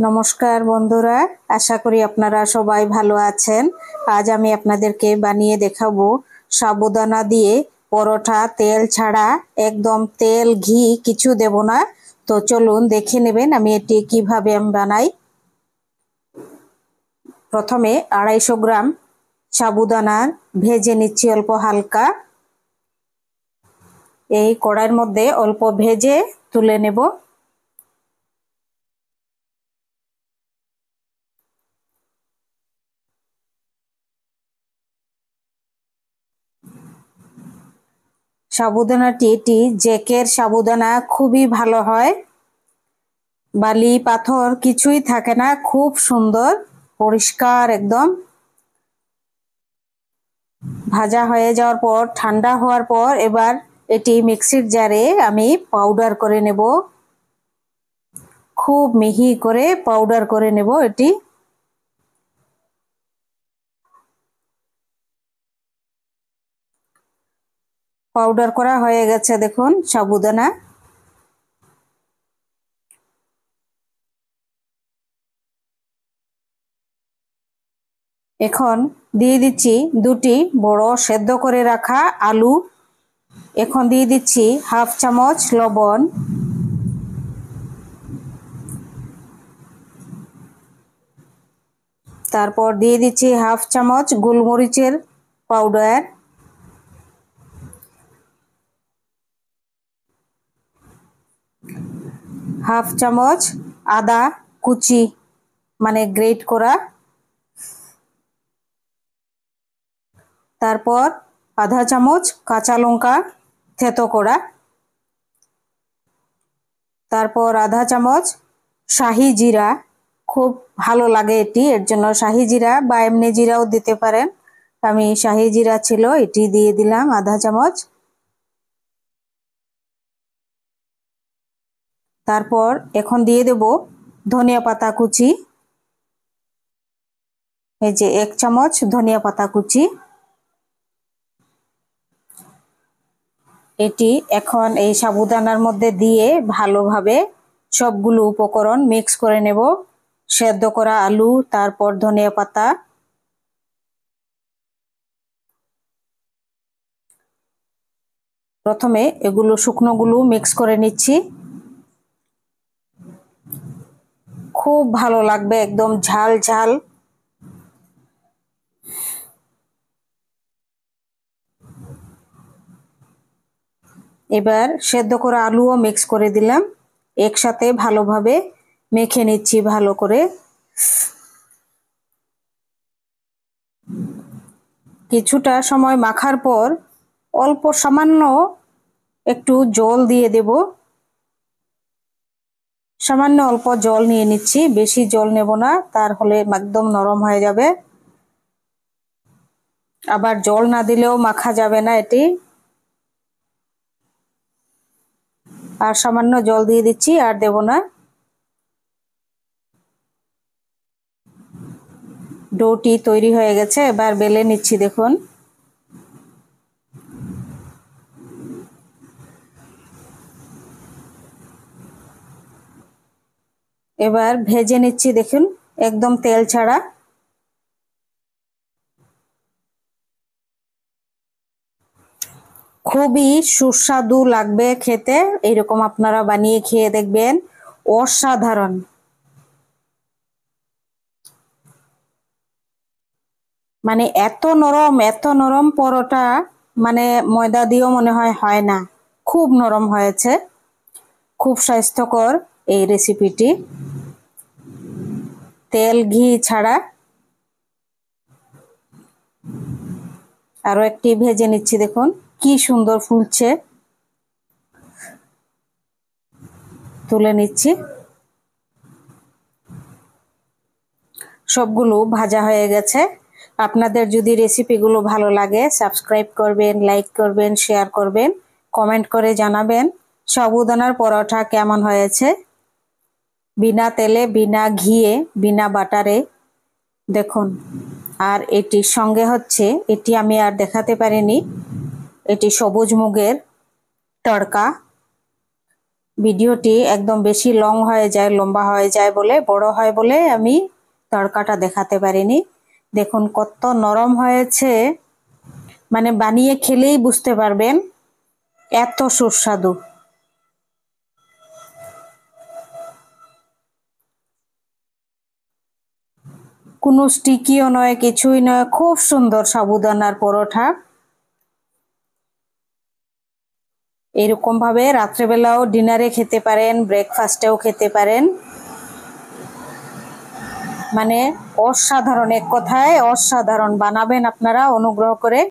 নমস্কার বন্ধুরা, আশা করি আপনারা সবাই ভালো আছেন। আজ আমি আপনাদেরকে বানিয়ে দেখাবো সাবুদানা দিয়ে পরোটা, তেল ছাড়া, একদম তেল ঘি কিছু দেব না। তো চলুন দেখে নেবেন আমি এটি কিভাবে আমি বানাই। প্রথমে 250 গ্রাম সাবুদানা ভেজে নিচ্ছি অল্প হালকা। এই কড়াইয়ের মধ্যে অল্প ভেজে তুলে নেব। সাবুদানাটি জেকের সাবুদানা, খুবই ভালো হয়, বালি পাথর কিছুই থাকে না, খুব সুন্দর পরিষ্কার একদম। ভাজা হয়ে যাওয়ার পর, ঠান্ডা হওয়ার পর এবার এটি মিক্সির জারে আমি পাউডার করে নেব। খুব মিহি করে পাউডার করে নেব এটি। পাউডার করা হয়ে গেছে, দেখুন সাবুদানা। এখন দিয়ে দিচ্ছি 2টি বড় সেদ্ধ করে রাখা আলু। এখন দিয়ে দিচ্ছি 1/2 চামচ লবণ, তারপর দিয়ে দিচ্ছি 1/2 চামচ গোলমরিচের পাউডার, 1/2 চামচ আদা কুচি মানে গ্রেট করা, তারপর 1/2 চামচ কাঁচা লঙ্কা থেতো করা, তারপর 1/2 চামচ শাহি জিরা। খুব ভালো লাগে এটি, এর জন্য শাহি জিরা বা এমনি জিরাও দিতে পারেন। আমি শাহি জিরা ছিল, এটি দিয়ে দিলাম 1/2 চামচ। তারপর এখন দিয়ে দেব ধনিয়া পাতা কুচি। এই যে 1 চামচ ধনিয়া পাতা কুচি। এটি এখন এই সাবুদানার মধ্যে দিয়ে ভালোভাবে সবগুলো উপকরণ মিক্স করে নেব। সেদ্ধ করা আলু, তারপর ধনিয়া পাতা, প্রথমে এগুলো শুকনোগুলো মিক্স করে নিচ্ছি। খুব ভালো লাগবে, একদম ঝাল ঝাল। এবার সেদ্ধ করা আলুও মিক্স করে দিলাম, একসাথে ভালোভাবে মেখে নিচ্ছি ভালো করে। কিছুটা সময় মাখার পর অল্প সামান্য একটু জল দিয়ে দেব। সামান্য অল্প জল নিয়ে নিচ্ছি, বেশি জল নেব না, তার হলে একদম নরম হয়ে যাবে। আবার জল না দিলেও মাখা যাবে না এটি। আর সামান্য জল দিয়ে দিচ্ছি, আর দেব না। ডোটি তৈরি হয়ে গেছে, এবার বেলে নিচ্ছি, দেখুন। এবার ভেজে নিচ্ছি, দেখুন একদম তেল ছাড়া। খুবই সুস্বাদু লাগবে খেতে, এরকম আপনারা বানিয়ে খেয়ে দেখবেন, অসাধারণ। মানে এত নরম পরোটা, মানে ময়দা দিয়েও মনে হয় না, খুব নরম হয়েছে। খুব স্বাস্থ্যকর এই রেসিপিটি, তেল ঘি ছাড়া। আরো একটি ভেজে নিচ্ছি, দেখুন কি সুন্দর ফুলছে। তুলে নিচ্ছি। সবগুলো ভাজা হয়ে গেছে। আপনাদের যদি রেসিপিগুলো ভালো লাগে, সাবস্ক্রাইব করবেন, লাইক করবেন, শেয়ার করবেন, কমেন্ট করে জানাবেন সাবুদানার পরোটা কেমন হয়েছে। বিনা তেলে, বিনা ঘিয়ে, বিনা বাটারে, দেখুন। আর এটির সঙ্গে হচ্ছে, এটি আমি আর দেখাতে পারিনি, এটি সবুজ মুগের তড়কা। ভিডিওটি একদম বেশি লম্বা হয়ে যায় বলে, বড় হয় বলে আমি তড়কাটা দেখাতে পারিনি। দেখুন কত নরম হয়েছে, মানে বানিয়ে খেলেই বুঝতে পারবেন এত সুস্বাদু। কোনো স্টিকিও নয়, কিছুই নয়, খুব সুন্দর সাবুদানার পরোটা। এরকম ভাবে রাত্রেবেলাও ডিনারে খেতে পারেন, ব্রেকফাস্টেও খেতে পারেন। মানে অসাধারণ, এক কথায় অসাধারণ। বানাবেন আপনারা অনুগ্রহ করে।